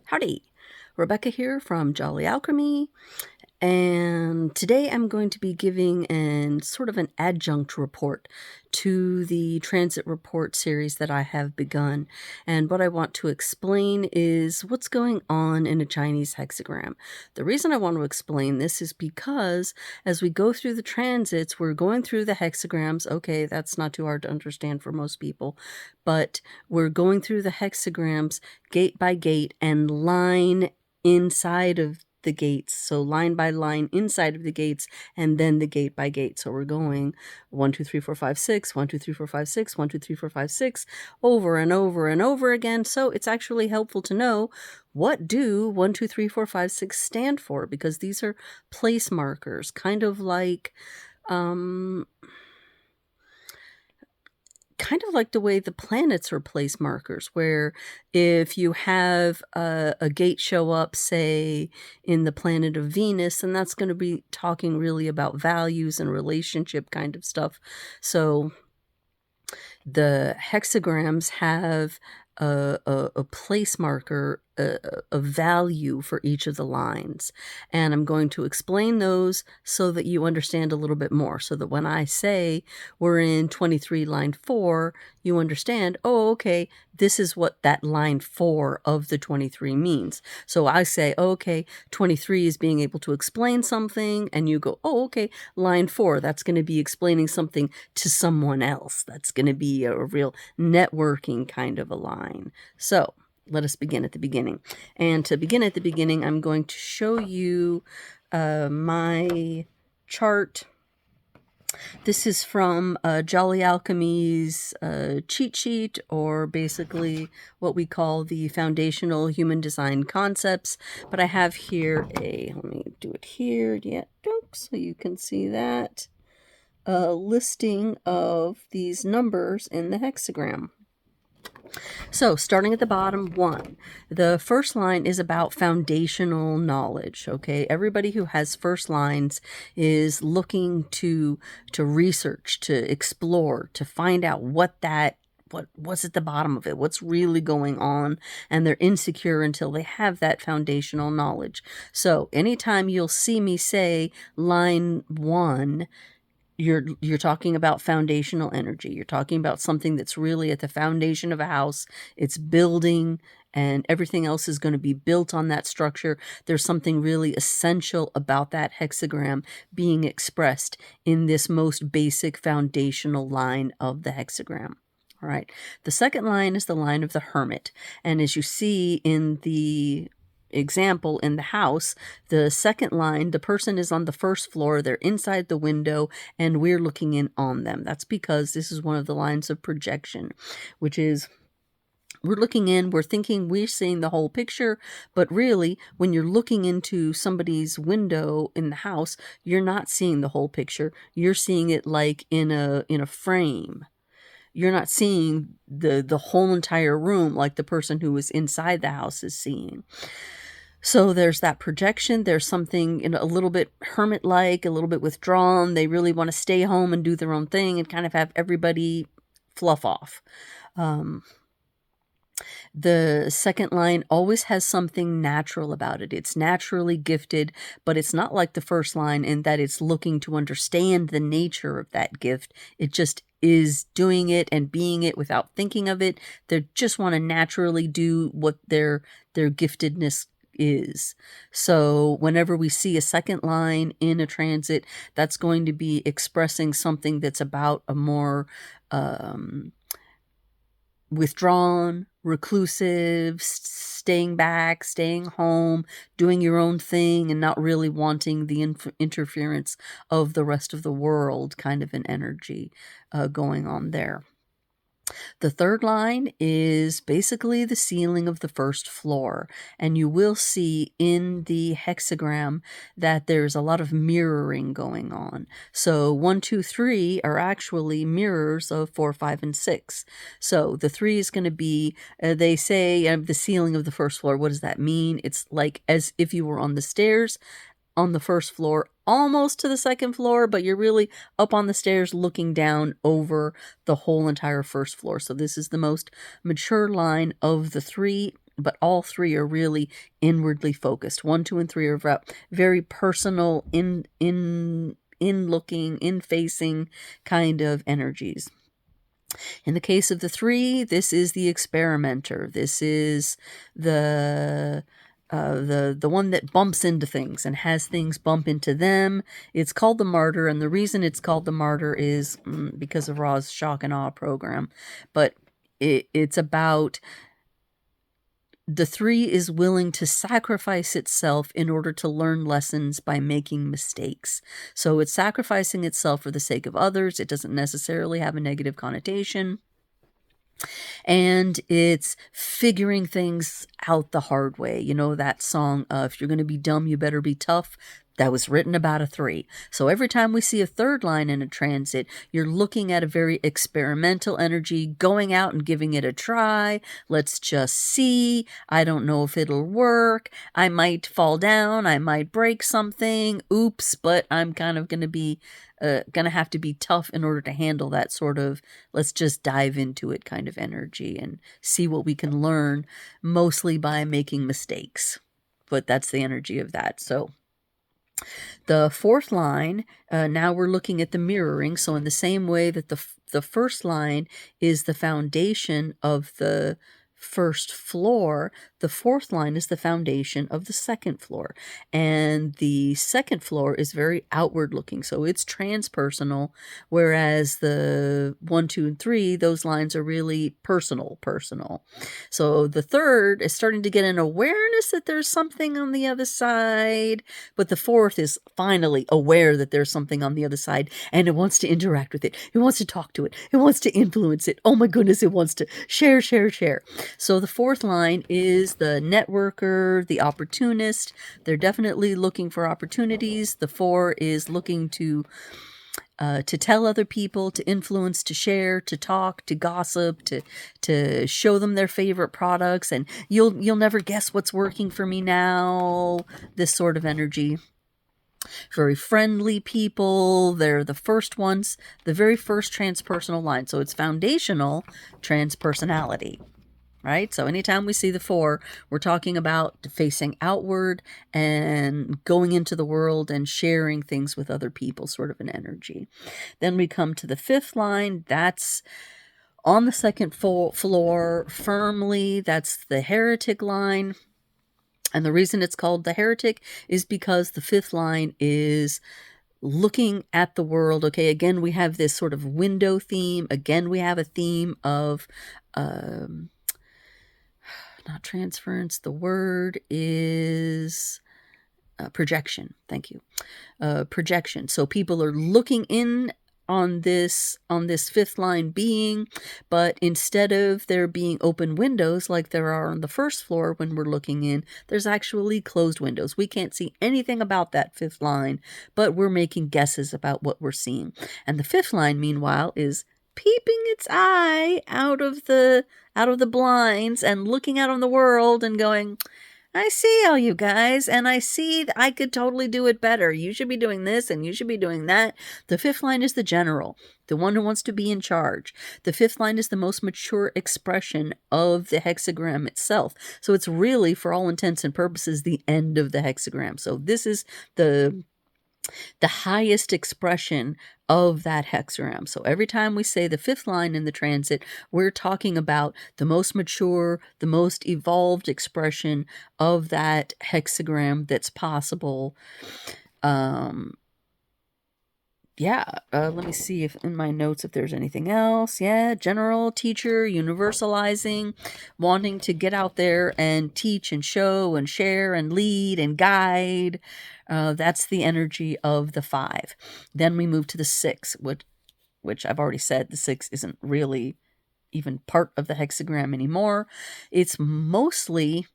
Howdy, Rebecca here from Jolly Alchemy, and today I'm going to be giving sort of an adjunct report to the transit report series that I have begun. And what I want to explain is what's going on in a Chinese hexagram. The reason I want to explain this is because as we go through the transits, we're going through the hexagrams. Okay, that's not too hard to understand for most people, but we're going through the hexagrams gate by gate and line inside of the gates, so line by line inside of the gates, and then the gate by gate. So we're going 1 2 3 4 5 6 1 2 3 4 5 6 1 2 3 4 5 6 over and over and over again. So it's actually helpful to know what do 1 2 3 4 5 6 stand for, because these are place markers, kind of like the way the planets are place markers, where if you have a gate show up, say, in the planet of Venus, and that's going to be talking really about values and relationship kind of stuff. So the hexagrams have a place marker, a value for each of the lines. And I'm going to explain those so that you understand a little bit more, so that when I say we're in 23 line 4, you understand, oh, okay, this is what that line 4 of the 23 means. So I say, oh, okay, 23 is being able to explain something, and you go, oh, okay, line 4, that's going to be explaining something to someone else. That's going to be a real networking kind of a line. So let us begin at the beginning. And to begin at the beginning, I'm going to show you my chart. This is from Jolly Alchemy's cheat sheet, or basically what we call the foundational human design concepts. But I have here let me do it here, so you can see that, a listing of these numbers in the hexagram. So starting at the bottom, 1, the first line is about foundational knowledge. Okay, everybody who has first lines is looking to research, to explore, to find out what's at the bottom of it, what's really going on, and they're insecure until they have that foundational knowledge. So anytime you'll see me say line 1, you're talking about foundational energy. You're talking about something that's really at the foundation of a house. It's building, and everything else is going to be built on that structure. There's something really essential about that hexagram being expressed in this most basic foundational line of the hexagram. All right. The second line is the line of the hermit. And as you see in the example in the house, the second line, the person is on the first floor, they're inside the window, and we're looking in on them. That's because this is one of the lines of projection, which is we're looking in, we're thinking we're seeing the whole picture, but really when you're looking into somebody's window in the house, you're not seeing the whole picture. You're seeing it like in a frame. You're not seeing the whole entire room like the person who is inside the house is seeing. So there's that projection. There's something a little bit hermit-like, a little bit withdrawn. They really want to stay home and do their own thing and kind of have everybody fluff off. The second line always has something natural about it. It's naturally gifted, but it's not like the first line in that it's looking to understand the nature of that gift. It just is doing it and being it without thinking of it. They just want to naturally do what their giftedness is. So whenever we see a second line in a transit, that's going to be expressing something that's about a more withdrawn, reclusive, staying back, staying home, doing your own thing, and not really wanting the interference of the rest of the world, kind of an energy going on there. The third line is basically the ceiling of the first floor, and you will see in the hexagram that there's a lot of mirroring going on. So 1, 2, 3 are actually mirrors of 4, 5, and 6. So the 3 is going to be, they say, the ceiling of the first floor. What does that mean? It's like as if you were on the stairs on the first floor, almost to the second floor, but you're really up on the stairs looking down over the whole entire first floor. So this is the most mature line of the 3 but all three are really inwardly focused. 1, 2, and 3 are very personal, in looking, in facing kind of energies. In the case of the 3, this is the experimenter. This is the the one that bumps into things and has things bump into them. It's called the martyr, and the reason it's called the martyr is because of Ra's shock and awe program. But it's about the 3 is willing to sacrifice itself in order to learn lessons by making mistakes. So it's sacrificing itself for the sake of others. It doesn't necessarily have a negative connotation. And it's figuring things out the hard way. You know that song, if you're going to be dumb, you better be tough? That was written about a 3. So every time we see a third line in a transit, you're looking at a very experimental energy, going out and giving it a try. Let's just see. I don't know if it'll work. I might fall down. I might break something. Oops, but I'm kind of going to be gonna have to be tough in order to handle that sort of let's just dive into it kind of energy and see what we can learn, mostly by making mistakes. But that's the energy of that. So the 4th line, now we're looking at the mirroring. So in the same way that the first line is the foundation of the first floor, the 4th line is the foundation of the 2nd floor. And the 2nd floor is very outward looking, so it's transpersonal, whereas the 1, 2, and 3, those lines are really personal. So the 3rd is starting to get an awareness that there's something on the other side, but the 4th is finally aware that there's something on the other side, and it wants to interact with it. It wants to talk to it. It wants to influence it. Oh my goodness, it wants to share. So the 4th line is the networker, the opportunist. They're definitely looking for opportunities. The 4 is looking to tell other people, to influence, to share, to talk, to gossip, to show them their favorite products, and you'll never guess what's working for me now. This sort of energy. Very friendly people. They're the first ones, the very first transpersonal line. So it's foundational transpersonality. Right? So anytime we see the 4, we're talking about facing outward and going into the world and sharing things with other people, sort of an energy. Then we come to the 5th line. That's on the 2nd floor firmly. That's the heretic line. And the reason it's called the heretic is because the 5th line is looking at the world. Okay, again, we have this sort of window theme. Again, we have a theme of not transference. The word is projection. Thank you. Projection. So people are looking in on this 5th line being, but instead of there being open windows like there are on the 1st floor when we're looking in, there's actually closed windows. We can't see anything about that 5th line, but we're making guesses about what we're seeing. And the 5th line, meanwhile, is peeping its eye out of the blinds and looking out on the world and going, I see all you guys, and I see that I could totally do it better. You should be doing this, and you should be doing that. The 5th line is the general, the one who wants to be in charge. The 5th line is the most mature expression of the hexagram itself. So it's really, for all intents and purposes, the end of the hexagram. So this is the highest expression of that hexagram. So every time we say the 5th line in the transit, we're talking about the most mature, the most evolved expression of that hexagram that's possible. Let me see if in my notes if there's anything else. Yeah, general, teacher, universalizing, wanting to get out there and teach and show and share and lead and guide. That's the energy of the 5. Then we move to the 6, which I've already said the 6 isn't really even part of the hexagram anymore. It's mostly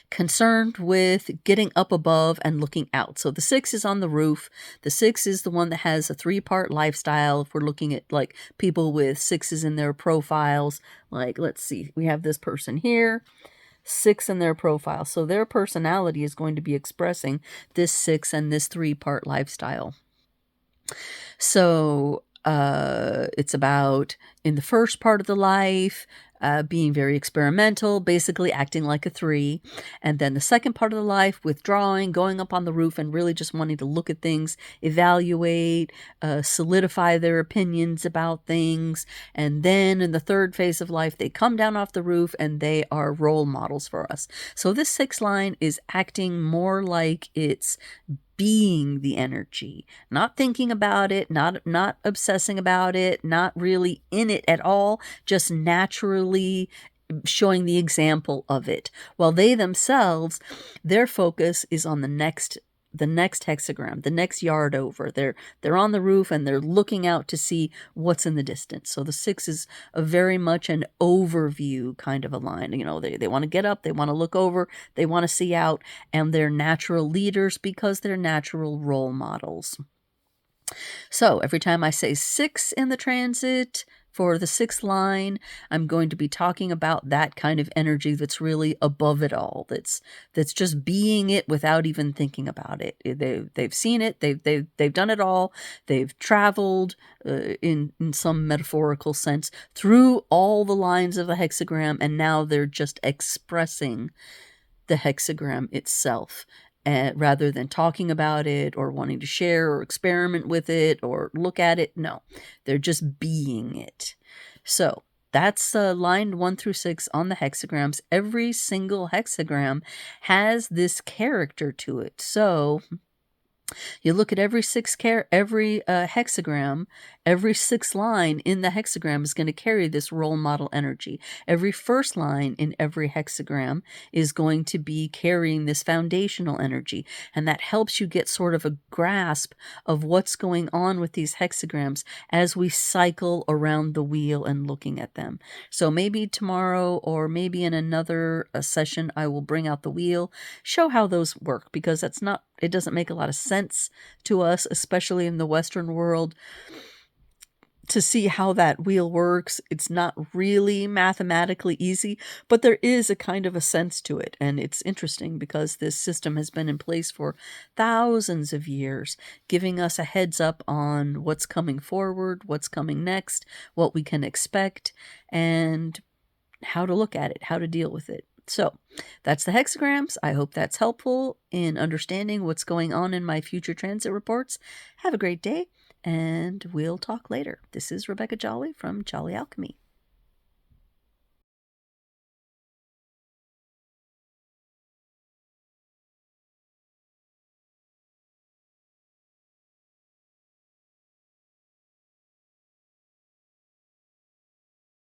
concerned with getting up above and looking out. So the 6 is on the roof. The 6 is the one that has a 3-part lifestyle. If we're looking at like people with 6s in their profiles, like let's see, we have this person here, 6 in their profile. So their personality is going to be expressing this 6 and this 3-part lifestyle. So it's about in the first part of the life, being very experimental, basically acting like a 3. And then the second part of the life, withdrawing, going up on the roof and really just wanting to look at things, evaluate, solidify their opinions about things. And then in the third phase of life, they come down off the roof and they are role models for us. So this 6th line is acting more like it's being the energy, not thinking about it, not obsessing about it, not really in it at all, just naturally showing the example of it. While they themselves, their focus is on the next hexagram, the next yard over. They're on the roof and they're looking out to see what's in the distance. So the 6 is a very much an overview kind of a line. They want to get up, they want to look over, they want to see out, and they're natural leaders because they're natural role models. So every time I say 6 in the transit for the 6th line, I'm going to be talking about that kind of energy that's really above it all. That's just being it without even thinking about it. They've seen it. They've done it all. They've traveled in some metaphorical sense through all the lines of the hexagram, and now they're just expressing the hexagram itself. Rather than talking about it or wanting to share or experiment with it or look at it. No, they're just being it. So that's line 1 through 6 on the hexagrams. Every single hexagram has this character to it. So you look at every hexagram, every 6th line in the hexagram is going to carry this role model energy. Every first line in every hexagram is going to be carrying this foundational energy, and that helps you get sort of a grasp of what's going on with these hexagrams as we cycle around the wheel and looking at them. So maybe tomorrow or maybe in another session I will bring out the wheel, show how those work, because it doesn't make a lot of sense to us, especially in the Western world, to see how that wheel works. It's not really mathematically easy, but there is a kind of a sense to it. And it's interesting because this system has been in place for thousands of years, giving us a heads up on what's coming forward, what's coming next, what we can expect, and how to look at it, how to deal with it. So that's the hexagrams. I hope that's helpful in understanding what's going on in my future transit reports. Have a great day, and we'll talk later. This is Rebecca Jolly from Jolly Alchemy.